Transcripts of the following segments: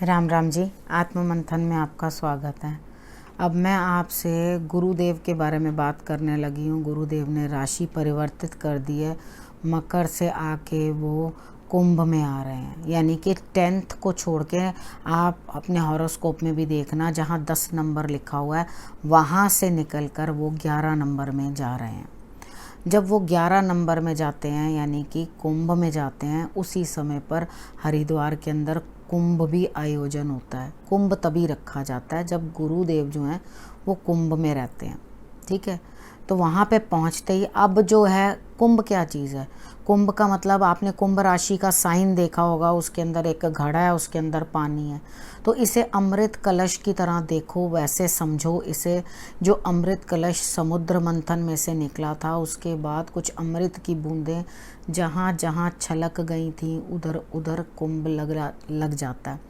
राम राम जी। आत्म मंथन में आपका स्वागत है। अब मैं आपसे गुरुदेव के बारे में बात करने लगी हूँ। गुरुदेव ने राशि परिवर्तित कर दी है, मकर से आके वो कुंभ में आ रहे हैं। यानी कि 10th को छोड़ के आप अपने हॉरोस्कोप में भी देखना, जहाँ 10 नंबर लिखा हुआ है वहाँ से निकल कर वो 11 नंबर में जा रहे हैं। जब वो 11 नंबर में जाते हैं यानी कि कुंभ में जाते हैं, उसी समय पर हरिद्वार के अंदर कुंभ भी आयोजन होता है। कुंभ तभी रखा जाता है जब गुरुदेव जो हैं वो कुंभ में रहते हैं। ठीक है, तो वहाँ पे पहुँचते ही अब जो है कुंभ क्या चीज़ है। कुंभ का मतलब आपने कुंभ राशि का साइन देखा होगा, उसके अंदर एक घड़ा है, उसके अंदर पानी है। तो इसे अमृत कलश की तरह देखो, वैसे समझो इसे। जो अमृत कलश समुद्र मंथन में से निकला था, उसके बाद कुछ अमृत की बूंदें जहाँ जहाँ छलक गई थी उधर उधर कुंभ लग जाता है।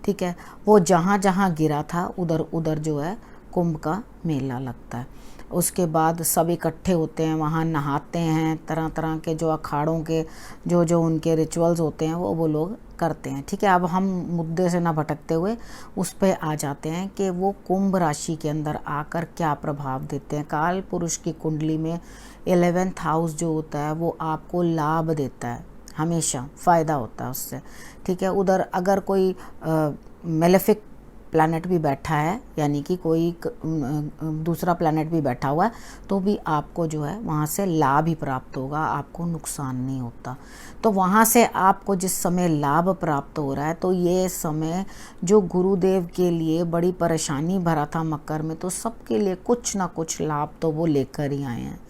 ठीक है, वो जहाँ जहाँ गिरा था उधर उधर जो है कुंभ का मेला लगता है। उसके बाद सब इकट्ठे होते हैं, वहाँ नहाते हैं, तरह तरह के जो अखाड़ों के जो जो उनके रिचुअल्स होते हैं वो लोग करते हैं। ठीक है, अब हम मुद्दे से ना भटकते हुए उस पर आ जाते हैं कि वो कुंभ राशि के अंदर आकर क्या प्रभाव देते हैं। काल पुरुष की कुंडली में 11th हाउस जो होता है वो आपको लाभ देता है, हमेशा फ़ायदा होता है उससे। ठीक है, उधर अगर कोई मेलेफिक प्लैनेट भी बैठा है, यानी कि कोई दूसरा प्लैनेट भी बैठा हुआ है, तो भी आपको जो है वहाँ से लाभ ही प्राप्त होगा, आपको नुकसान नहीं होता। तो वहाँ से आपको जिस समय लाभ प्राप्त हो रहा है, तो ये समय जो गुरुदेव के लिए बड़ी परेशानी भरा था मकर में, तो सबके लिए कुछ ना कुछ लाभ तो वो लेकर ही आए हैं।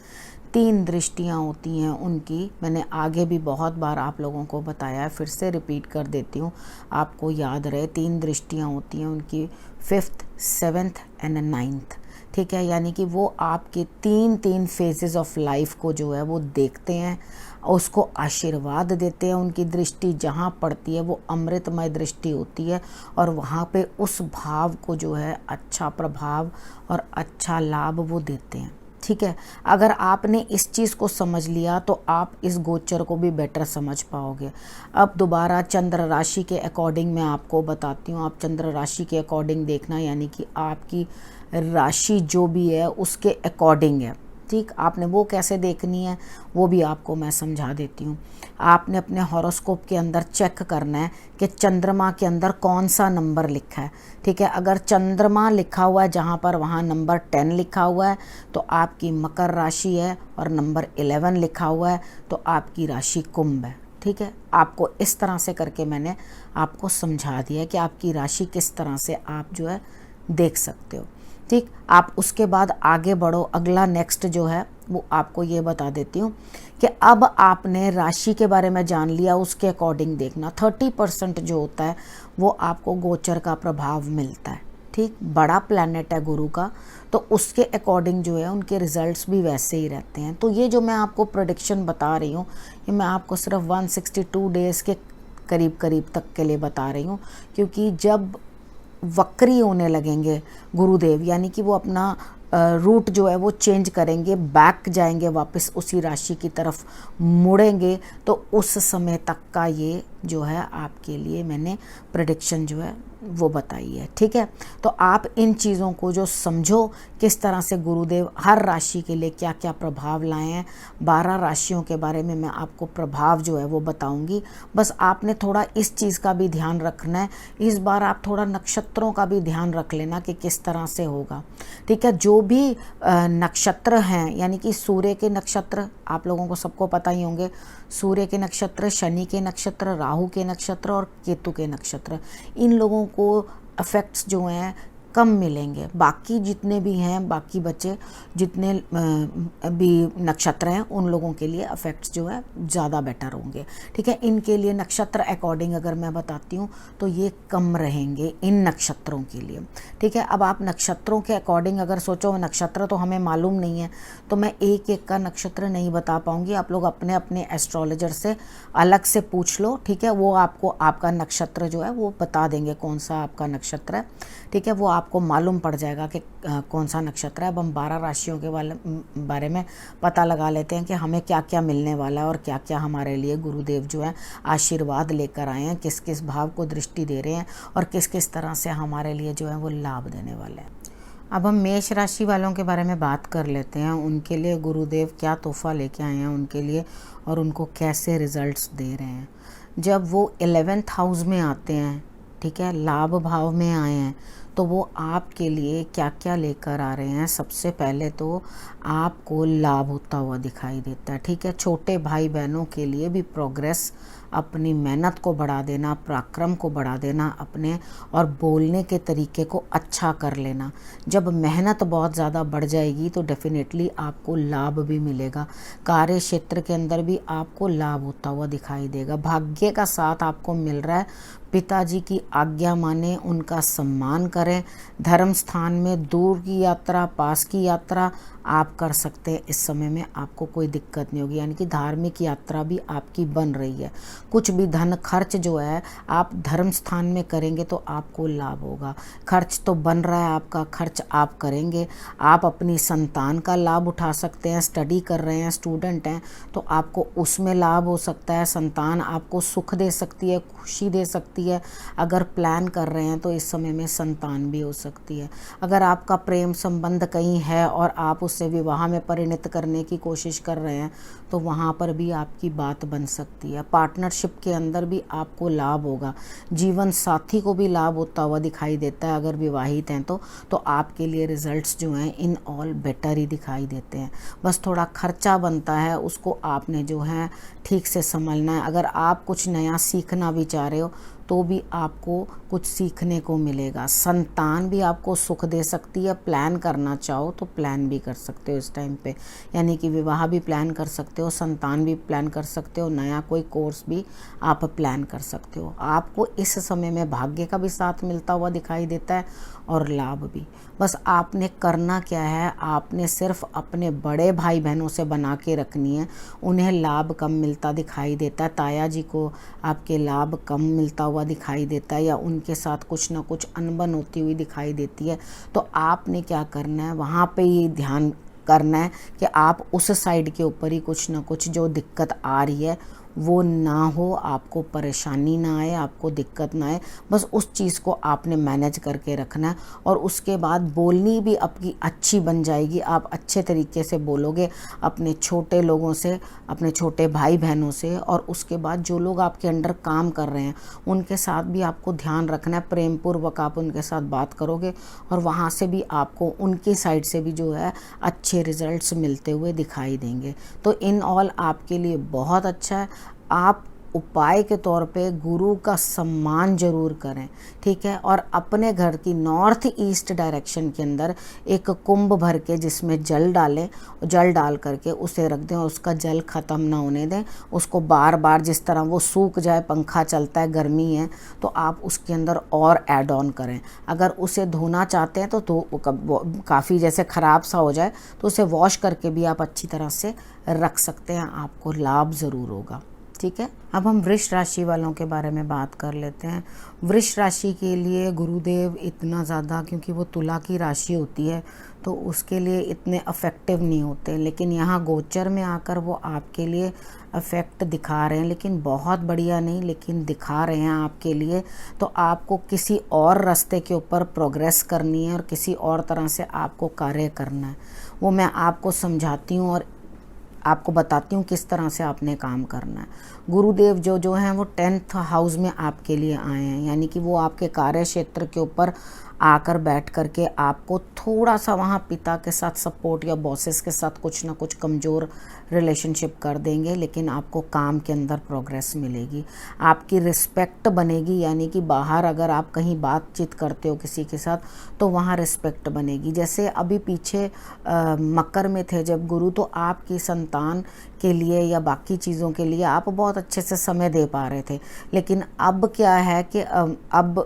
3 दृष्टियाँ होती हैं उनकी, मैंने आगे भी बहुत बार आप लोगों को बताया है, फिर से रिपीट कर देती हूँ, आपको याद रहे। 3 दृष्टियाँ होती हैं उनकी, 5th, 7th एंड 9th। ठीक है, यानी कि वो आपके 3 फेजेस ऑफ लाइफ को जो है वो देखते हैं, उसको आशीर्वाद देते हैं। उनकी दृष्टि जहाँ पड़ती है वो अमृतमय दृष्टि होती है, और वहाँ पे उस भाव को जो है अच्छा प्रभाव और अच्छा लाभ वो देते हैं। ठीक है, अगर आपने इस चीज़ को समझ लिया तो आप इस गोचर को भी बेटर समझ पाओगे। अब दोबारा चंद्र राशि के अकॉर्डिंग मैं आपको बताती हूँ। आप चंद्र राशि के अकॉर्डिंग देखना, यानी कि आपकी राशि जो भी है उसके अकॉर्डिंग है। ठीक, आपने वो कैसे देखनी है वो भी आपको मैं समझा देती हूँ। आपने अपने हॉरोस्कोप के अंदर चेक करना है कि चंद्रमा के अंदर कौन सा नंबर लिखा है। ठीक है, अगर चंद्रमा लिखा हुआ है जहाँ पर, वहाँ नंबर 10 लिखा हुआ है तो आपकी मकर राशि है, और नंबर 11 लिखा हुआ है तो आपकी राशि कुंभ है। ठीक है, आपको इस तरह से करके मैंने आपको समझा दिया कि आपकी राशि किस तरह से आप जो है देख सकते हो। ठीक, आप उसके बाद आगे बढ़ो। अगला नेक्स्ट जो है वो आपको ये बता देती हूँ कि अब आपने राशि के बारे में जान लिया, उसके अकॉर्डिंग देखना। 30% जो होता है वो आपको गोचर का प्रभाव मिलता है। ठीक, बड़ा प्लैनेट है गुरु का, तो उसके अकॉर्डिंग जो है उनके रिजल्ट्स भी वैसे ही रहते हैं। तो ये जो मैं आपको प्रेडिक्शन बता रही हूँ, ये मैं आपको सिर्फ 162 डेज़ के करीब करीब तक के लिए बता रही हूँ, क्योंकि जब वक्री होने लगेंगे गुरुदेव, यानी कि वो अपना रूट जो है वो चेंज करेंगे, बैक जाएंगे, वापस उसी राशि की तरफ मुड़ेंगे, तो उस समय तक का ये जो है आपके लिए मैंने प्रेडिक्शन जो है वो बताई है। ठीक है, तो आप इन चीज़ों को जो समझो, किस तरह से गुरुदेव हर राशि के लिए क्या क्या प्रभाव लाए हैं। 12 राशियों के बारे में मैं आपको प्रभाव जो है वो बताऊंगी। बस आपने थोड़ा इस चीज़ का भी ध्यान रखना है, इस बार आप थोड़ा नक्षत्रों का भी ध्यान रख लेना कि किस तरह से होगा। ठीक है, जो भी नक्षत्र हैं, यानी कि सूर्य के नक्षत्र आप लोगों को सबको पता ही होंगे। सूर्य के नक्षत्र, शनि के नक्षत्र, राहु के नक्षत्र और केतु के नक्षत्र, इन लोगों को इफेक्ट्स जो हैं कम मिलेंगे। बाकी जितने भी हैं, बाकी बचे जितने भी नक्षत्र हैं, उन लोगों के लिए इफेक्ट्स जो है ज़्यादा बेटर होंगे। ठीक है, इनके लिए नक्षत्र अकॉर्डिंग अगर मैं बताती हूँ तो ये कम रहेंगे इन नक्षत्रों के लिए। ठीक है, अब आप नक्षत्रों के अकॉर्डिंग अगर सोचो, नक्षत्र तो हमें मालूम नहीं है, तो मैं एक एक का नक्षत्र नहीं बता पाऊँगी। आप लोग अपने अपने एस्ट्रोलॉजर से अलग से पूछ लो। ठीक है, वो आपको आपका नक्षत्र जो है वो बता देंगे कौन सा आपका नक्षत्र है। ठीक है, वो आपको मालूम पड़ जाएगा कि कौन सा नक्षत्र है। अब हम 12 राशियों के बारे में पता लगा लेते हैं कि हमें क्या क्या मिलने वाला है और क्या क्या हमारे लिए गुरुदेव जो है आशीर्वाद लेकर आए हैं, किस किस भाव को दृष्टि दे रहे हैं और किस किस तरह से हमारे लिए जो है वो लाभ देने वाले हैं। अब हम मेष राशि वालों के बारे में बात कर लेते हैं, उनके लिए गुरुदेव क्या तोहफा लेके आए हैं उनके लिए और उनको कैसे रिजल्ट्स दे रहे हैं। जब वो 11th हाउस में आते हैं, ठीक है, लाभ भाव में आए हैं, तो वो आपके लिए क्या क्या लेकर आ रहे हैं। सबसे पहले तो आपको लाभ होता हुआ दिखाई देता है, ठीक है। छोटे भाई बहनों के लिए भी प्रोग्रेस, अपनी मेहनत को बढ़ा देना, पराक्रम को बढ़ा देना अपने, और बोलने के तरीके को अच्छा कर लेना। जब मेहनत बहुत ज़्यादा बढ़ जाएगी तो डेफिनेटली आपको लाभ भी मिलेगा। कार्य क्षेत्र के अंदर भी आपको लाभ होता हुआ दिखाई देगा। भाग्य का साथ आपको मिल रहा है। पिताजी की आज्ञा माने, उनका सम्मान करें। धर्म स्थान में दूर की यात्रा, पास की यात्रा आप कर सकते हैं। इस समय में आपको कोई दिक्कत नहीं होगी, यानी कि धार्मिक यात्रा भी आपकी बन रही है। कुछ भी धन खर्च जो है आप धर्म स्थान में करेंगे तो आपको लाभ होगा। खर्च तो बन रहा है, आपका खर्च आप करेंगे। आप अपनी संतान का लाभ उठा सकते हैं। स्टडी कर रहे हैं, स्टूडेंट हैं, तो आपको उसमें लाभ हो सकता है। संतान आपको सुख दे सकती है, खुशी दे सकती है। अगर प्लान कर रहे हैं तो इस समय में संतान भी हो सकती है। अगर आपका प्रेम संबंध कहीं है और आप उससे विवाह में परिणत करने की कोशिश कर रहे हैं तो वहाँ पर भी आपकी बात बन सकती है। पार्टनरशिप के अंदर भी आपको लाभ होगा। जीवन साथी को भी लाभ होता हुआ दिखाई देता है। अगर विवाहित हैं तो आपके लिए रिजल्ट्स जो हैं इन ऑल बेटर ही दिखाई देते हैं। बस थोड़ा खर्चा बनता है, उसको आपने जो है ठीक से संभलना है। अगर आप कुछ नया सीखना भी चाह रहे हो तो भी आपको कुछ सीखने को मिलेगा। संतान भी आपको सुख दे सकती है। प्लान करना चाहो तो प्लान भी कर सकते हो इस टाइम पे, यानी कि विवाह भी प्लान कर सकते हो, संतान भी प्लान कर सकते हो, नया कोई कोर्स भी आप प्लान कर सकते हो। आपको इस समय में भाग्य का भी साथ मिलता हुआ दिखाई देता है और लाभ भी। बस आपने करना क्या है, आपने सिर्फ अपने बड़े भाई बहनों से बना के रखनी है। उन्हें लाभ कम मिलता दिखाई देता है, ताया जी को आपके लाभ कम मिलता हुआ दिखाई देता है या उनके साथ कुछ ना कुछ अनबन होती हुई दिखाई देती है। तो आपने क्या करना है, वहाँ पे ये ध्यान करना है कि आप उस साइड के ऊपर ही कुछ ना कुछ जो दिक्कत आ रही है वो ना हो, आपको परेशानी ना आए, आपको दिक्कत ना आए। बस उस चीज़ को आपने मैनेज करके रखना है और उसके बाद बोलनी भी आपकी अच्छी बन जाएगी। आप अच्छे तरीके से बोलोगे अपने छोटे लोगों से, अपने छोटे भाई बहनों से, और उसके बाद जो लोग आपके अंडर काम कर रहे हैं उनके साथ भी आपको ध्यान रखना है। प्रेम पूर्वक आप उनके साथ बात करोगे और वहाँ से भी आपको उनकी साइड से भी जो है अच्छे रिजल्ट्स मिलते हुए दिखाई देंगे। तो इन ऑल आपके लिए बहुत अच्छा है। आप उपाय के तौर पे गुरु का सम्मान जरूर करें, ठीक है। और अपने घर की नॉर्थ ईस्ट डायरेक्शन के अंदर एक कुंभ भर के जिसमें जल डालें, जल डाल करके उसे रख दें और उसका जल ख़त्म ना होने दें। उसको बार बार, जिस तरह वो सूख जाए, पंखा चलता है, गर्मी है, तो आप उसके अंदर और ऐड ऑन करें। अगर उसे धोना चाहते हैं तो काफ़ी जैसे ख़राब सा हो जाए तो उसे वॉश करके भी आप अच्छी तरह से रख सकते हैं। आपको लाभ ज़रूर होगा, ठीक है। अब हम वृष राशि वालों के बारे में बात कर लेते हैं। वृष राशि के लिए गुरुदेव इतना ज़्यादा, क्योंकि वो तुला की राशि होती है तो उसके लिए इतने अफेक्टिव नहीं होते, लेकिन यहाँ गोचर में आकर वो आपके लिए अफेक्ट दिखा रहे हैं, लेकिन बहुत बढ़िया नहीं, लेकिन दिखा रहे हैं आपके लिए। तो आपको किसी और रास्ते के ऊपर प्रोग्रेस करनी है और किसी और तरह से आपको कार्य करना है। वो मैं आपको समझाती हूँ और आपको बताती हूँ किस तरह से आपने काम करना है। गुरुदेव जो हैं वो 10th हाउस में आपके लिए आए हैं, यानी कि वो आपके कार्य क्षेत्र के ऊपर आकर बैठ करके आपको थोड़ा सा वहाँ पिता के साथ सपोर्ट या बॉसेस के साथ कुछ ना कुछ कमज़ोर रिलेशनशिप कर देंगे, लेकिन आपको काम के अंदर प्रोग्रेस मिलेगी। आपकी रिस्पेक्ट बनेगी, यानी कि बाहर अगर आप कहीं बातचीत करते हो किसी के साथ तो वहाँ रिस्पेक्ट बनेगी। जैसे अभी पीछे मकर में थे जब गुरु, तो आपकी संतान के लिए या बाकी चीज़ों के लिए आप बहुत अच्छे से समय दे पा रहे थे, लेकिन अब क्या है कि अब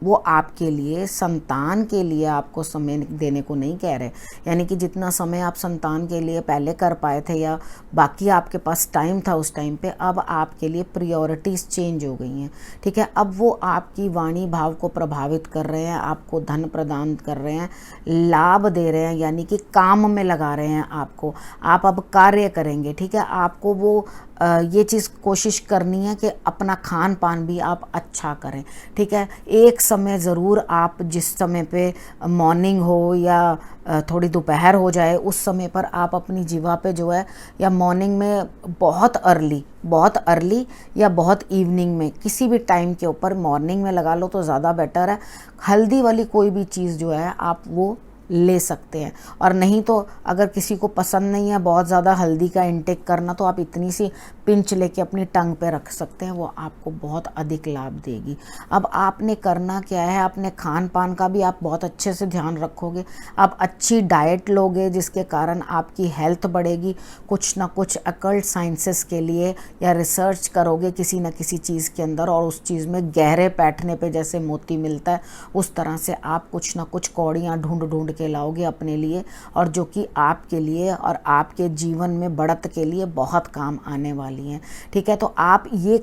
वो आपके लिए, संतान के लिए आपको समय देने को नहीं कह रहे। यानी कि जितना समय आप संतान के लिए पहले कर पाए थे या बाकी आपके पास टाइम था उस टाइम पे, अब आपके लिए प्रायोरिटीज़ चेंज हो गई हैं। ठीक है, अब वो आपकी वाणी भाव को प्रभावित कर रहे हैं, आपको धन प्रदान कर रहे हैं, लाभ दे रहे हैं, यानी कि काम में लगा रहे हैं आपको। आप अब कार्य करेंगे। ठीक है, आपको वो ये चीज़ कोशिश करनी है कि अपना खान पान भी आप अच्छा करें। ठीक है, एक समय ज़रूर आप जिस समय पे मॉर्निंग हो या थोड़ी दोपहर हो जाए उस समय पर आप अपनी जीवा पे जो है, या मॉर्निंग में बहुत अर्ली या बहुत इवनिंग में, किसी भी टाइम के ऊपर, मॉर्निंग में लगा लो तो ज़्यादा बेटर है। हल्दी वाली कोई भी चीज़ जो है आप वो ले सकते हैं। और नहीं तो अगर किसी को पसंद नहीं है बहुत ज़्यादा हल्दी का इंटेक करना, तो आप इतनी सी पिंच लेके अपनी टंग पे रख सकते हैं, वो आपको बहुत अधिक लाभ देगी। अब आपने करना क्या है, अपने खान पान का भी आप बहुत अच्छे से ध्यान रखोगे। आप अच्छी डाइट लोगे जिसके कारण आपकी हेल्थ बढ़ेगी। कुछ ना कुछ अकल्ट साइंसेस के लिए या रिसर्च करोगे किसी न किसी चीज़ के अंदर, और उस चीज़ में गहरे बैठने पे जैसे मोती मिलता है, उस तरह से आप कुछ ना कुछ कौड़ियाँ ढूंढ ढूंढ के लाओगे अपने लिए, और जो कि आपके लिए और आपके जीवन में बढ़त के लिए बहुत काम आने वाली हैं। ठीक है, तो आप ये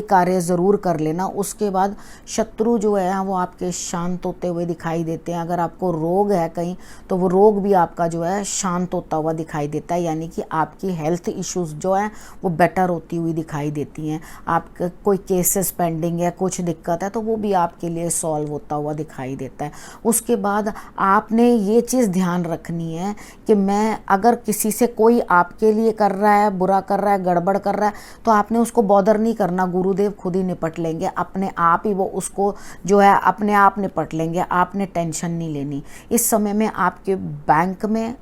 कार्य ज़रूर कर लेना। उसके बाद शत्रु जो है वो आपके शांत होते हुए दिखाई देते हैं। अगर आपको रोग है कहीं, तो वो रोग भी आपका जो है शांत होता हुआ दिखाई देता है, यानी कि आपकी हेल्थ इश्यूज जो हैं वो बेटर होती हुई दिखाई देती हैं। आपका कोई केसेस पेंडिंग है, कुछ दिक्कत है, तो वो भी आपके लिए सॉल्व होता हुआ दिखाई देता है। उसके बाद आपने ये चीज़ ध्यान रखनी है कि मैं अगर किसी से कोई आपके लिए कर रहा है, बुरा कर रहा है, गड़बड़ कर रहा है, तो आपने उसको बॉदर नहीं करना। गुरुदेव खुद ही निपट लेंगे, अपने आप ही वो उसको जो है अपने आप निपट लेंगे। आपने टेंशन नहीं लेनी। इस समय में आपके बैंक में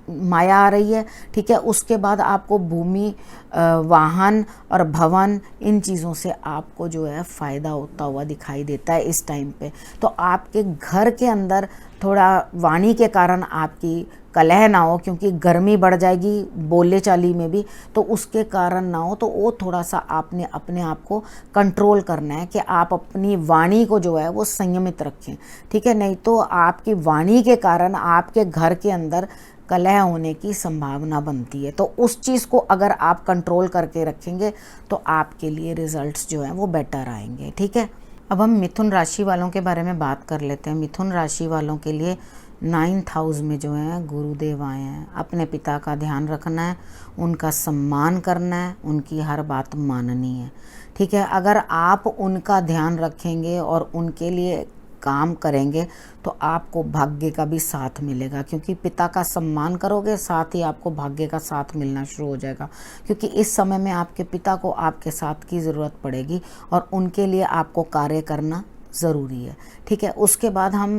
माया आ रही है। ठीक है, उसके बाद आपको भूमि, वाहन और भवन, इन चीज़ों से आपको जो है फ़ायदा होता हुआ दिखाई देता है इस टाइम पे। तो आपके घर के अंदर थोड़ा वाणी के कारण आपकी कलह ना हो, क्योंकि गर्मी बढ़ जाएगी बोले चाली में भी, तो उसके कारण ना हो। तो वो थोड़ा सा आपने अपने आप को कंट्रोल करना है कि आप अपनी वाणी को जो है वो संयमित रखें। ठीक है, नहीं तो आपकी वाणी के कारण आपके घर के अंदर कलह होने की संभावना बनती है। तो उस चीज़ को अगर आप कंट्रोल करके रखेंगे तो आपके लिए रिजल्ट्स जो हैं वो बेटर आएंगे। ठीक है, अब हम मिथुन राशि वालों के बारे में बात कर लेते हैं। मिथुन राशि वालों के लिए 9th हाउस में जो है गुरुदेव आए हैं। अपने पिता का ध्यान रखना है, उनका सम्मान करना है, उनकी हर बात माननी है। ठीक है, अगर आप उनका ध्यान रखेंगे और उनके लिए काम करेंगे तो आपको भाग्य का भी साथ मिलेगा, क्योंकि पिता का सम्मान करोगे साथ ही आपको भाग्य का साथ मिलना शुरू हो जाएगा। क्योंकि इस समय में आपके पिता को आपके साथ की ज़रूरत पड़ेगी और उनके लिए आपको कार्य करना ज़रूरी है। ठीक है, उसके बाद हम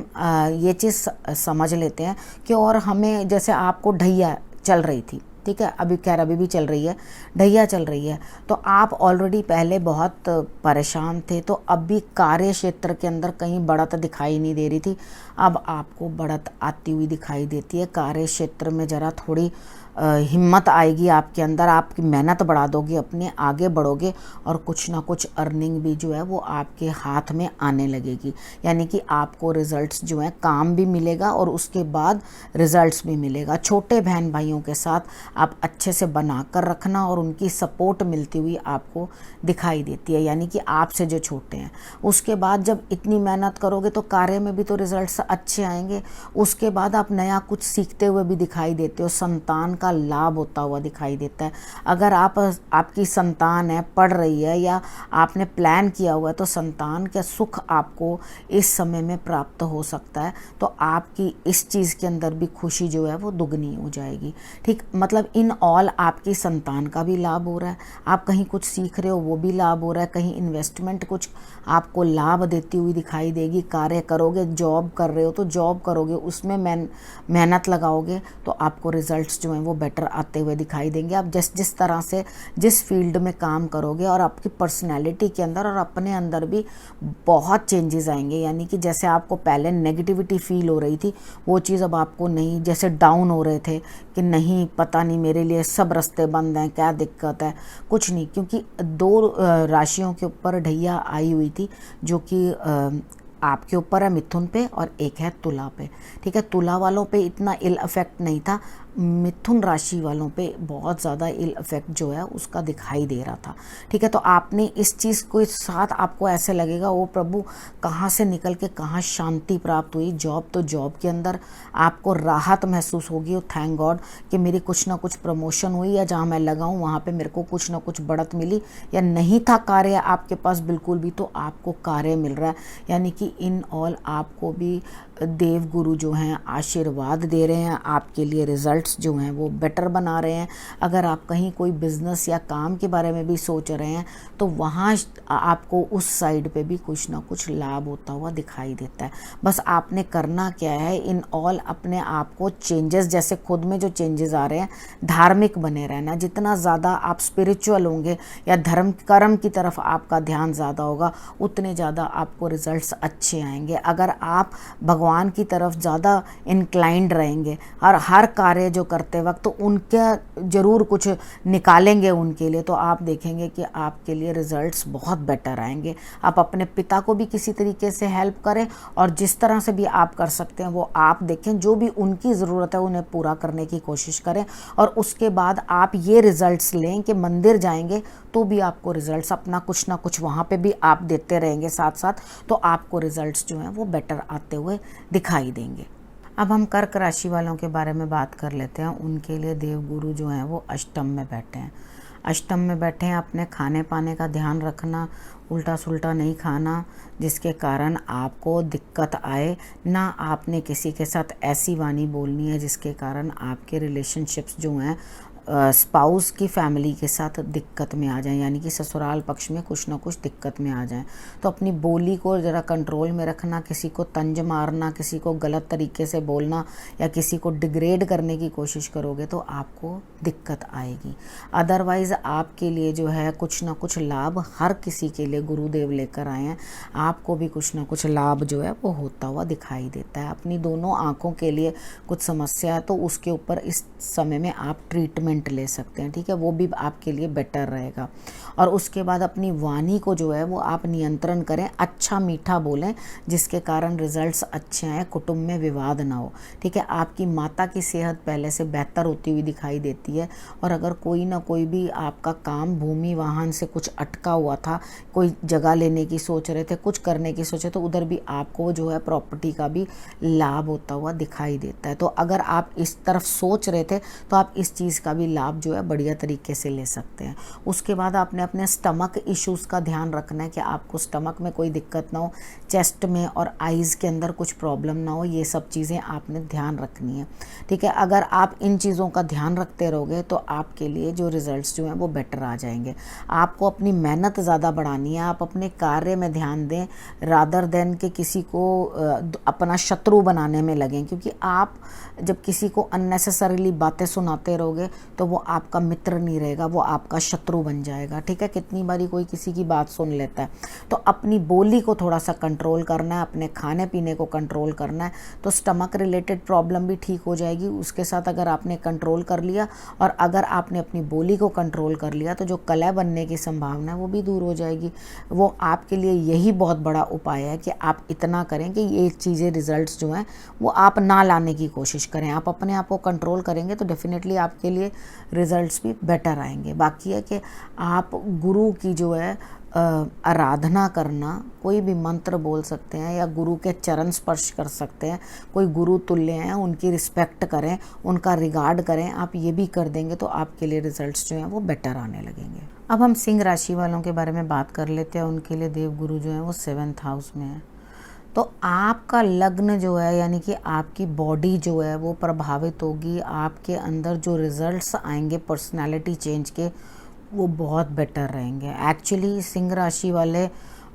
ये चीज़ समझ लेते हैं कि और हमें, जैसे आपको ढैया चल रही थी, ठीक है, अभी खैर अभी भी चल रही है, ढैया चल रही है, तो आप ऑलरेडी पहले बहुत परेशान थे, तो अब भी कार्य क्षेत्र के अंदर कहीं बढ़त दिखाई नहीं दे रही थी। अब आपको बढ़त आती हुई दिखाई देती है। कार्य क्षेत्र में ज़रा थोड़ी हिम्मत आएगी आपके अंदर, आपकी मेहनत बढ़ा दोगे, अपने आगे बढ़ोगे और कुछ ना कुछ अर्निंग भी जो है वो आपके हाथ में आने लगेगी। यानी कि आपको रिजल्ट्स जो हैं, काम भी मिलेगा और उसके बाद रिजल्ट्स भी मिलेगा। छोटे बहन भाइयों के साथ आप अच्छे से बना कर रखना और उनकी सपोर्ट मिलती हुई आपको दिखाई देती है, यानी कि आपसे जो छोटे हैं। उसके बाद जब इतनी मेहनत करोगे तो कार्य में भी तो रिजल्ट्स अच्छे आएंगे। उसके बाद आप नया कुछ सीखते हुए भी दिखाई देते हो, संतान का लाभ होता हुआ दिखाई देता है। अगर आपकी संतान है, पढ़ रही है या आपने प्लान किया हुआ है, तो संतान का सुख आपको इस समय में प्राप्त हो सकता है। तो आपकी इस चीज़ के अंदर भी खुशी जो है वो दुगनी हो जाएगी। ठीक, मतलब इन ऑल आपकी संतान का भी लाभ हो रहा है, आप कहीं कुछ सीख रहे हो वो भी लाभ हो रहा है, कहीं इन्वेस्टमेंट कुछ आपको लाभ देती हुई दिखाई देगी। कार्य करोगे, जॉब कर रहे हो तो जॉब करोगे, उसमें मेहनत लगाओगे तो आपको रिजल्ट्स जो हैं वो बेटर आते हुए दिखाई देंगे। आप जिस तरह से जिस फील्ड में काम करोगे और आपकी पर्सनैलिटी के अंदर और अपने अंदर भी बहुत चेंजेस आएंगे। यानी कि जैसे आपको पहले नेगेटिविटी फील हो रही थी, वो चीज़ अब आपको नहीं, जैसे डाउन हो रहे थे कि नहीं पता नहीं नहीं, मेरे लिए सब रास्ते बंद हैं, क्या दिक्कत है, कुछ नहीं। क्योंकि 2 राशियों के ऊपर ढैया आई हुई थी, जो कि आपके ऊपर है मिथुन पे और एक है तुला पे। ठीक है, तुला वालों पे इतना इल इफेक्ट नहीं था, मिथुन राशि वालों पे बहुत ज़्यादा इल इफेक्ट जो है उसका दिखाई दे रहा था। ठीक है, तो आपने इस चीज़ को साथ आपको ऐसे लगेगा वो प्रभु कहाँ से निकल के कहाँ शांति प्राप्त हुई। जॉब तो जॉब के अंदर आपको राहत महसूस होगी, थैंक गॉड कि मेरी कुछ ना कुछ प्रमोशन हुई, या जहाँ मैं लगा हूँ वहाँ पे मेरे को कुछ ना कुछ बढ़त मिली, या नहीं था कार्य आपके पास बिल्कुल भी तो आपको कार्य मिल रहा है। यानी कि इन ऑल आपको भी देव गुरु जो हैं आशीर्वाद दे रहे हैं, आपके लिए रिजल्ट्स जो हैं वो बेटर बना रहे हैं। अगर आप कहीं कोई बिजनेस या काम के बारे में भी सोच रहे हैं तो वहाँ आपको उस साइड पे भी कुछ ना कुछ लाभ होता हुआ दिखाई देता है। बस आपने करना क्या है, इन ऑल अपने आप को चेंजेस, जैसे खुद में जो चेंजेस आ रहे हैं, धार्मिक बने रहना। जितना ज़्यादा आप स्पिरिचुअल होंगे या धर्म कर्म की तरफ आपका ध्यान ज़्यादा होगा, उतने ज़्यादा आपको रिजल्ट्स अच्छे आएंगे। अगर आप भगवान की तरफ ज़्यादा इंक्लाइंड रहेंगे और हर कार्य जो करते वक्त तो उनका ज़रूर कुछ निकालेंगे उनके लिए, तो आप देखेंगे कि आपके लिए रिजल्ट्स बहुत बेटर आएंगे। आप अपने पिता को भी किसी तरीके से हेल्प करें और जिस तरह से भी आप कर सकते हैं वो आप देखें, जो भी उनकी ज़रूरत है उन्हें पूरा करने की कोशिश करें। और उसके बाद आप ये रिजल्ट्स लें कि मंदिर जाएंगे तो भी आपको रिजल्ट्स अपना कुछ ना कुछ वहाँ पे भी आप देते रहेंगे साथ साथ, तो आपको रिजल्ट्स जो हैं वो बेटर आते हुए दिखाई देंगे। अब हम कर्क राशि वालों के बारे में बात कर लेते हैं। उनके लिए देव गुरु जो हैं वो अष्टम में बैठे हैं। अष्टम में बैठे हैं, अपने खाने पाने का ध्यान रखना, उल्टा सुल्टा नहीं खाना जिसके कारण आपको दिक्कत आए ना। आपने किसी के साथ ऐसी वाणी बोलनी है जिसके कारण आपके रिलेशनशिप्स जो हैं स्पाउस की फैमिली के साथ दिक्कत में आ जाएं, यानी कि ससुराल पक्ष में कुछ ना कुछ दिक्कत में आ जाएं। तो अपनी बोली को ज़रा कंट्रोल में रखना, किसी को तंज मारना, किसी को गलत तरीके से बोलना या किसी को डिग्रेड करने की कोशिश करोगे तो आपको दिक्कत आएगी। अदरवाइज़ आपके लिए जो है कुछ ना कुछ लाभ हर किसी के लिए गुरुदेव लेकर आए हैं। आपको भी कुछ ना कुछ लाभ जो है वो होता हुआ दिखाई देता है। अपनी दोनों आँखों के लिए कुछ समस्या है तो उसके ऊपर इस समय में आप ट्रीटमेंट ले सकते हैं। ठीक है, वो भी आपके लिए बेटर रहेगा। और उसके बाद अपनी वाणी को जो है वो आप नियंत्रण करें, अच्छा मीठा बोलें जिसके कारण रिजल्ट्स अच्छे आए, कुटुंब में विवाद ना हो। ठीक है, आपकी माता की सेहत पहले से बेहतर होती हुई दिखाई देती है। और अगर कोई ना कोई भी आपका काम भूमि वाहन से कुछ अटका हुआ था, कोई जगह लेने की सोच रहे थे, कुछ करने की सोचे, तो उधर भी आपको जो है प्रॉपर्टी का भी लाभ होता हुआ दिखाई देता है। तो अगर आप इस तरफ सोच रहे थे तो आप इस चीज़ का भी लाभ जो है बढ़िया तरीके से ले सकते हैं। उसके बाद आपने अपने स्टमक इश्यूज़ का ध्यान रखना है कि आपको स्टमक में कोई दिक्कत ना हो, चेस्ट में और आइज़ के अंदर कुछ प्रॉब्लम ना हो। ये सब चीज़ें आपने ध्यान रखनी है। ठीक है, अगर आप इन चीज़ों का ध्यान रखते रहोगे तो आपके लिए जो रिजल्ट्स जो हैं वो बेटर आ जाएंगे। आपको अपनी मेहनत ज़्यादा बढ़ानी है, आप अपने कार्य में ध्यान दें रादर देन कि किसी को अपना शत्रु बनाने में लगें। क्योंकि आप जब किसी को अननेसेसरीली बातें सुनाते रहोगे तो वो आपका मित्र नहीं रहेगा, वो आपका शत्रु बन जाएगा। ठीक है, कितनी बारी कोई किसी की बात सुन लेता है। तो अपनी बोली को थोड़ा सा कंट्रोल करना है, अपने खाने पीने को कंट्रोल करना है, तो स्टमक रिलेटेड प्रॉब्लम भी ठीक हो जाएगी। उसके साथ अगर आपने कंट्रोल कर लिया और अगर आपने अपनी बोली को कंट्रोल कर लिया तो जो कलह बनने की संभावना है वो भी दूर हो जाएगी। वो आपके लिए यही बहुत बड़ा उपाय है कि आप इतना करें कि ये चीज़ें रिजल्ट्स जो हैं वो आप ना लाने की कोशिश करें। आप अपने आप को कंट्रोल करेंगे तो डेफिनेटली आपके लिए रिजल्ट्स भी बेटर आएंगे। बाकी है कि आप गुरु की जो है आराधना करना, कोई भी मंत्र बोल सकते हैं या गुरु के चरण स्पर्श कर सकते हैं। कोई गुरु तुल्य हैं उनकी रिस्पेक्ट करें, उनका रिगार्ड करें। आप ये भी कर देंगे तो आपके लिए रिजल्ट्स जो हैं वो बेटर आने लगेंगे। अब हम सिंह राशि वालों के बारे में बात कर लेते हैं। उनके लिए देव गुरु जो हैं वो 7th हाउस में है। तो आपका लग्न जो है यानी कि आपकी बॉडी जो है वो प्रभावित होगी। आपके अंदर जो रिजल्ट्स आएंगे पर्सनालिटी चेंज के वो बहुत बेटर रहेंगे। एक्चुअली सिंह राशि वाले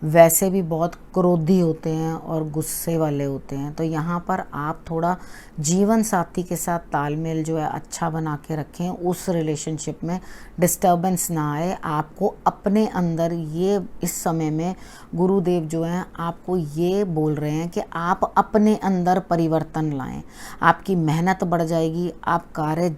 वैसे भी बहुत क्रोधी होते हैं और गुस्से वाले होते हैं। तो यहाँ पर आप थोड़ा जीवन साथी के साथ तालमेल जो है अच्छा बना के रखें, उस रिलेशनशिप में डिस्टर्बेंस ना आए। आपको अपने अंदर ये इस समय में गुरुदेव जो हैं आपको ये बोल रहे हैं कि आप अपने अंदर परिवर्तन लाएं। आपकी मेहनत बढ़ जाएगी, आप कार्य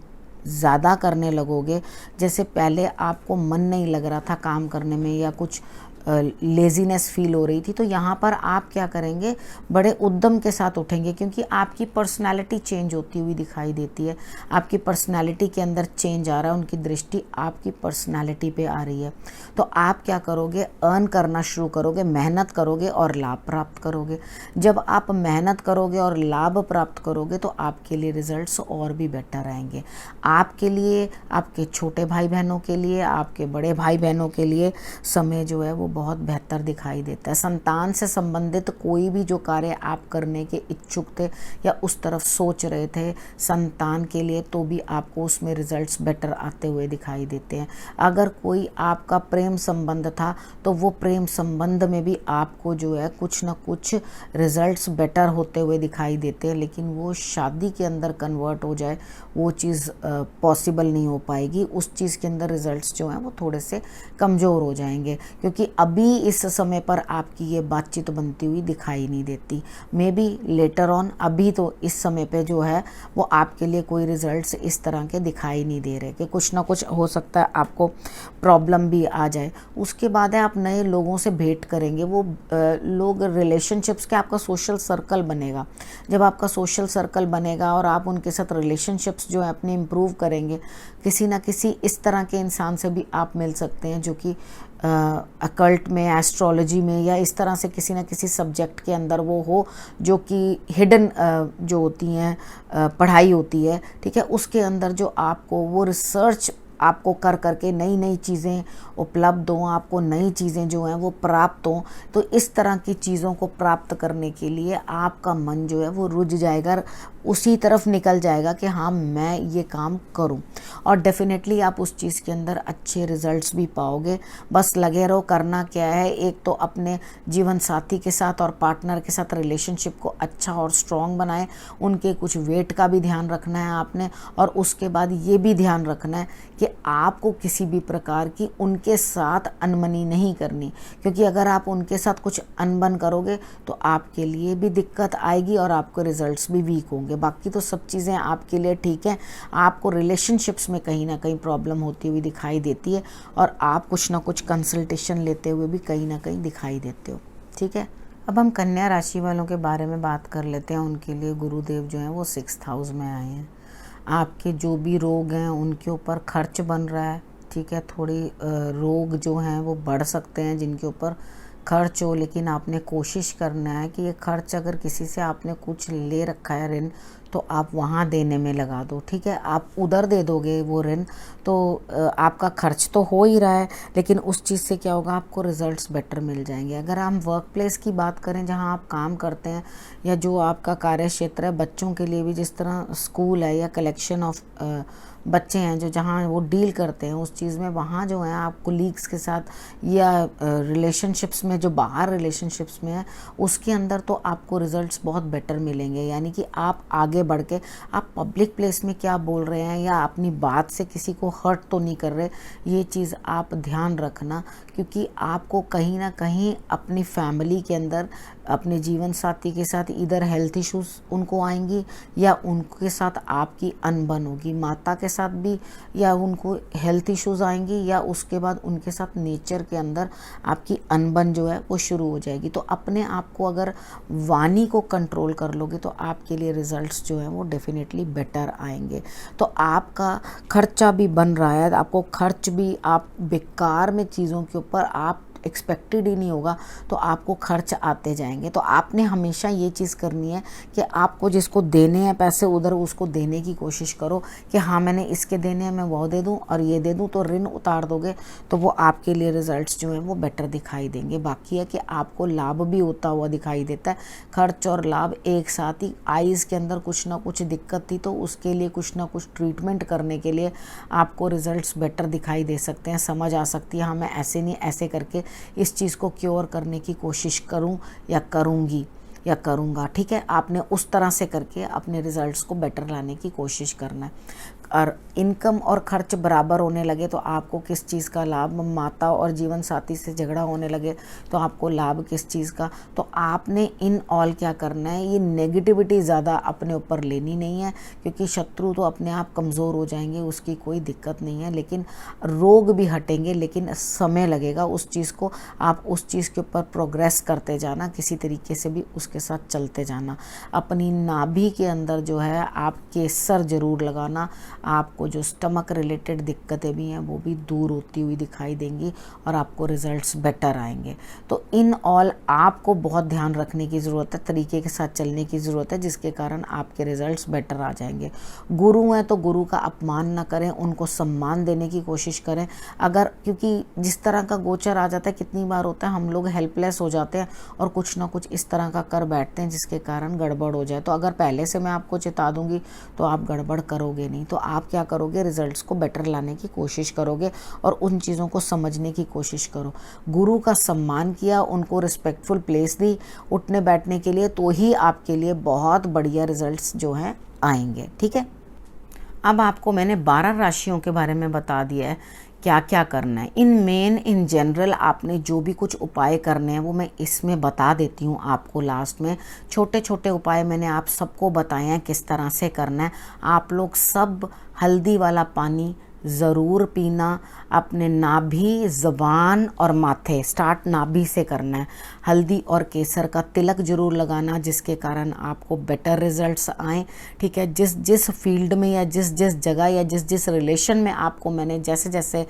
ज़्यादा करने लगोगे, जैसे पहले आपको मन नहीं लग रहा था काम करने में या कुछ लेज़ीनेस फील हो रही थी, तो यहाँ पर आप क्या करेंगे, बड़े उद्यम के साथ उठेंगे, क्योंकि आपकी पर्सनालिटी चेंज होती हुई दिखाई देती है। आपकी पर्सनालिटी के अंदर चेंज आ रहा है, उनकी दृष्टि आपकी पर्सनालिटी पे आ रही है। तो आप क्या करोगे, अर्न करना शुरू करोगे, मेहनत करोगे और लाभ प्राप्त करोगे। जब आप मेहनत करोगे और लाभ प्राप्त करोगे तो आपके लिए रिजल्ट्स और भी बेटर आएंगे। आपके लिए, आपके छोटे भाई बहनों के लिए, आपके बड़े भाई बहनों के लिए समय जो है वो बहुत बेहतर दिखाई देता है। संतान से संबंधित कोई भी जो कार्य आप करने के इच्छुक थे या उस तरफ सोच रहे थे संतान के लिए, तो भी आपको उसमें रिजल्ट्स बेटर आते हुए दिखाई देते हैं। अगर कोई आपका प्रेम संबंध था तो वो प्रेम संबंध में भी आपको जो है कुछ ना कुछ रिजल्ट्स बेटर होते हुए दिखाई देते हैं, लेकिन वो शादी के अंदर कन्वर्ट हो जाए वो चीज़ पॉसिबल नहीं हो पाएगी। उस चीज़ के अंदर रिजल्ट्स जो हैं वो थोड़े से कमज़ोर हो जाएंगे, क्योंकि अभी इस समय पर आपकी ये बातचीत बनती हुई दिखाई नहीं देती। मे बी लेटर ऑन, अभी तो इस समय पे जो है वो आपके लिए कोई रिजल्ट्स इस तरह के दिखाई नहीं दे रहे कि कुछ ना कुछ हो सकता है आपको प्रॉब्लम भी आ जाए। उसके बाद है आप नए लोगों से भेंट करेंगे, वो लोग रिलेशनशिप्स के, आपका सोशल सर्कल बनेगा। जब आपका सोशल सर्कल बनेगा और आप उनके साथ रिलेशनशिप्स जो है अपने इम्प्रूव करेंगे, किसी ना किसी इस तरह के इंसान से भी आप मिल सकते हैं जो कि अकल्ट में, एस्ट्रोलॉजी में या इस तरह से किसी न किसी सब्जेक्ट के अंदर वो हो, जो कि हिडन जो होती हैं पढ़ाई होती है, ठीक है, उसके अंदर जो आपको वो रिसर्च आपको कर करके नई नई चीज़ें उपलब्ध हों, आपको नई चीज़ें जो हैं वो प्राप्त हों। तो इस तरह की चीज़ों को प्राप्त करने के लिए आपका मन जो है वो रुझ जाएगा, उसी तरफ निकल जाएगा कि हाँ मैं ये काम करूं, और डेफिनेटली आप उस चीज़ के अंदर अच्छे रिजल्ट्स भी पाओगे। बस लगे रहो। करना क्या है, एक तो अपने जीवन साथी के साथ और पार्टनर के साथ रिलेशनशिप को अच्छा और स्ट्रॉन्ग बनाएं। उनके कुछ वेट का भी ध्यान रखना है आपने, और उसके बाद ये भी ध्यान रखना है कि आपको किसी भी प्रकार की उनके साथ अनबनी नहीं करनी, क्योंकि अगर आप उनके साथ कुछ अनबन करोगे तो आपके लिए भी दिक्कत आएगी और आपके रिजल्ट्स भी वीक होंगे। बाकी तो सब चीज़ें आपके लिए ठीक हैं, आपको रिलेशनशिप्स में कहीं ना कहीं प्रॉब्लम होती हुई दिखाई देती है और आप कुछ ना कुछ कंसल्टेशन लेते हुए भी कहीं ना कहीं दिखाई देते हो। ठीक है, अब हम कन्या राशि वालों के बारे में बात कर लेते हैं। उनके लिए गुरुदेव जो हैं वो 6th हाउस में आए हैं। आपके जो भी रोग हैं उनके ऊपर खर्च बन रहा है, ठीक है, थोड़ी रोग जो हैं वो बढ़ सकते हैं जिनके ऊपर खर्च हो, लेकिन आपने कोशिश करना है कि ये खर्च, अगर किसी से आपने कुछ ले रखा है ऋण, तो आप वहाँ देने में लगा दो। ठीक है, आप उधर दे दोगे वो ऋण तो आपका खर्च तो हो ही रहा है, लेकिन उस चीज़ से क्या होगा, आपको रिजल्ट्स बेटर मिल जाएंगे। अगर हम वर्क प्लेस की बात करें, जहाँ आप काम करते हैं या जो आपका कार्य क्षेत्र है, बच्चों के लिए भी जिस तरह स्कूल है या कलेक्शन ऑफ बच्चे हैं जो जहाँ वो डील करते हैं उस चीज़ में, वहाँ जो है आप कोलीग्स के साथ या रिलेशनशिप्स में, जो बाहर रिलेशनशिप्स में है उसके अंदर, तो आपको रिजल्ट्स बहुत बेटर मिलेंगे। यानी कि आप आगे बढ़ के आप पब्लिक प्लेस में क्या बोल रहे हैं या अपनी बात से किसी को हर्ट तो नहीं कर रहे, ये चीज़ आप ध्यान रखना, क्योंकि आपको कहीं ना कहीं अपनी फैमिली के अंदर अपने जीवन साथी के साथ इधर हेल्थ इश्यूज उनको आएंगी या उनके साथ आपकी अनबन होगी, माता के साथ भी या उनको हेल्थ इश्यूज आएंगी या उसके बाद उनके साथ नेचर के अंदर आपकी अनबन जो है वो शुरू हो जाएगी। तो अपने आप को अगर वाणी को कंट्रोल कर लोगे तो आपके लिए रिजल्ट्स जो है वो डेफिनेटली बेटर आएंगे। तो आपका खर्चा भी बन रहा है, आपको खर्च भी, आप बेकार में चीज़ों के ऊपर आप एक्सपेक्टेड ही नहीं होगा तो आपको खर्च आते जाएंगे। तो आपने हमेशा ये चीज़ करनी है कि आपको जिसको देने हैं पैसे उधर उसको देने की कोशिश करो कि हाँ मैंने इसके देने हैं, मैं वो दे दूं और ये दे दूं, तो ऋण उतार दोगे तो वो आपके लिए रिजल्ट्स जो हैं वो बेटर दिखाई देंगे। बाकी है कि आपको लाभ भी होता हुआ दिखाई देता है, खर्च और लाभ एक साथ ही। आइज़ के अंदर कुछ ना कुछ दिक्कत थी तो उसके लिए कुछ ना कुछ ट्रीटमेंट करने के लिए आपको रिजल्ट्स बेटर दिखाई दे सकते हैं, समझ आ सकती है हाँ मैं ऐसे नहीं ऐसे करके इस चीज़ को क्योर करने की कोशिश करूं या करूंगी या करूंगा। ठीक है, आपने उस तरह से करके अपने रिजल्ट्स को बेटर लाने की कोशिश करना है। और इनकम और खर्च बराबर होने लगे तो आपको किस चीज़ का लाभ, माता और जीवन साथी से झगड़ा होने लगे तो आपको लाभ किस चीज़ का। तो आपने इन ऑल क्या करना है, ये नेगेटिविटी ज़्यादा अपने ऊपर लेनी नहीं है, क्योंकि शत्रु तो अपने आप कमज़ोर हो जाएंगे, उसकी कोई दिक्कत नहीं है, लेकिन रोग भी हटेंगे, लेकिन समय लगेगा उस चीज़ को। आप उस चीज़ के ऊपर प्रोग्रेस करते जाना, किसी तरीके से भी उसके साथ चलते जाना। अपनी नाभि के अंदर जो है आप केसर जरूर लगाना, आपको जो स्टमक रिलेटेड दिक्कतें भी हैं वो भी दूर होती हुई दिखाई देंगी और आपको रिजल्ट्स बेटर आएंगे। तो इन ऑल आपको बहुत ध्यान रखने की ज़रूरत है, तरीके के साथ चलने की ज़रूरत है, जिसके कारण आपके रिजल्ट्स बेटर आ जाएंगे। गुरु हैं तो गुरु का अपमान ना करें, उनको सम्मान देने की कोशिश करें। अगर, क्योंकि जिस तरह का गोचर आ जाता है, कितनी बार होता है हम लोग हेल्पलेस हो जाते हैं और कुछ ना कुछ इस तरह का कर बैठते हैं जिसके कारण गड़बड़ हो जाए। तो अगर पहले से मैं आपको चिता दूंगी तो आप गड़बड़ करोगे नहीं। तो आप क्या करोगे, रिजल्ट्स को बेटर लाने की कोशिश करोगे और उन चीज़ों को समझने की कोशिश करो। गुरु का सम्मान किया, उनको रिस्पेक्टफुल प्लेस दी उठने बैठने के लिए, तो ही आपके लिए बहुत बढ़िया रिजल्ट्स जो हैं आएंगे। ठीक है, अब आपको मैंने 12 राशियों के बारे में बता दिया है क्या क्या करना है। इन जनरल आपने जो भी कुछ उपाय करने हैं वो मैं इसमें बता देती हूँ आपको लास्ट में। छोटे छोटे उपाय मैंने आप सबको बताए हैं किस तरह से करना है। आप लोग सब हल्दी वाला पानी ज़रूर पीना, अपने नाभि, ज़बान और माथे, स्टार्ट नाभि से करना है। हल्दी और केसर का तिलक जरूर लगाना, जिसके कारण आपको बेटर रिजल्ट्स आएँ। ठीक है, जिस जिस फील्ड में या जिस जिस जगह या जिस जिस रिलेशन में आपको मैंने जैसे जैसे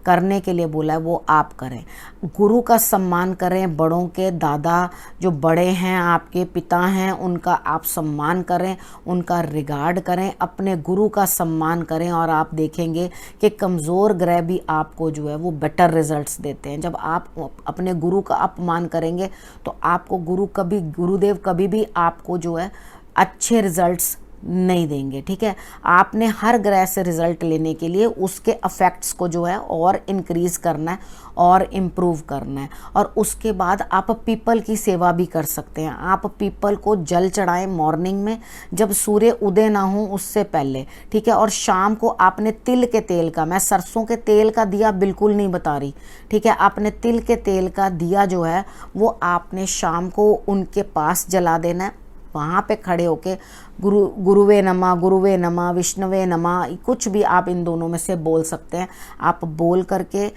करने के लिए बोला है वो आप करें। गुरु का सम्मान करें, बड़ों के, दादा जो बड़े हैं, आपके पिता हैं, उनका आप सम्मान करें, उनका रिगार्ड करें, अपने गुरु का सम्मान करें और आप देखेंगे कि कमज़ोर ग्रह भी आपको जो है वो बेटर रिजल्ट्स देते हैं। जब आप अपने गुरु का अपमान करेंगे तो आपको गुरुदेव कभी भी आपको जो है अच्छे रिजल्ट्स नहीं देंगे। ठीक है, आपने हर ग्रह से रिजल्ट लेने के लिए उसके अफेक्ट्स को जो है और इंक्रीज करना है और इम्प्रूव करना है। और उसके बाद आप पीपल की सेवा भी कर सकते हैं। आप पीपल को जल चढ़ाएं मॉर्निंग में, जब सूर्य उदय ना हो उससे पहले। ठीक है, और शाम को आपने तिल के तेल का, मैं सरसों के तेल का दिया बिल्कुल नहीं बता रही, ठीक है, आपने तिल के तेल का दिया जो है वो आपने शाम को उनके पास जला देना है। वहाँ पे खड़े होके गुरुवे नमः, विष्णुवे नमः, कुछ भी आप इन दोनों में से बोल सकते हैं। आप बोल करके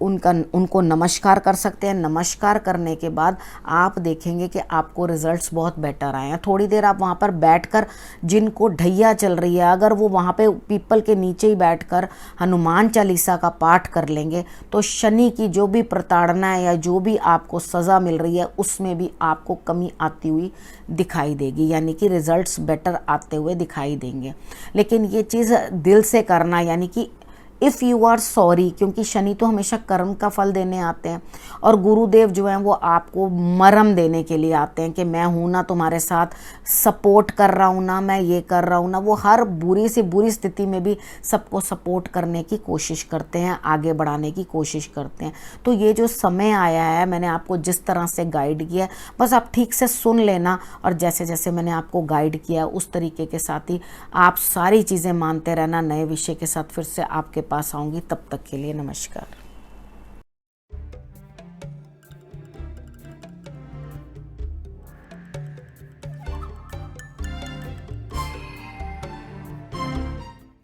उनको नमस्कार कर सकते हैं। नमस्कार करने के बाद आप देखेंगे कि आपको रिजल्ट्स बहुत बेटर आए हैं। थोड़ी देर आप वहाँ पर बैठकर, जिनको ढैया चल रही है, अगर वो वहाँ पे पीपल के नीचे ही बैठकर हनुमान चालीसा का पाठ कर लेंगे तो शनि की जो भी प्रताड़ना है या जो भी आपको सज़ा मिल रही है उसमें भी आपको कमी आती हुई दिखाई देगी, यानी कि रिजल्ट्स बेटर आते हुए दिखाई देंगे। लेकिन ये चीज़ दिल से करना, यानी कि इफ़ यू आर सॉरी, क्योंकि शनि तो हमेशा कर्म का फल देने आते हैं और गुरुदेव जो हैं वो आपको मरहम देने के लिए आते हैं कि मैं हूँ ना तुम्हारे साथ, सपोर्ट कर रहा हूँ ना, मैं ये कर रहा हूँ ना। वो हर बुरी से बुरी स्थिति में भी सबको सपोर्ट करने की कोशिश करते हैं, आगे बढ़ाने की कोशिश करते हैं। तो ये जो समय आया है, मैंने आपको जिस तरह से गाइड किया, बस आप ठीक से सुन लेना और जैसे जैसे मैंने आपको गाइड किया उस तरीके के साथ ही आप सारी चीज़ें मानते रहना। नए विषय के साथ फिर से आपके पास आऊँगी, तब तक के लिए नमस्कार।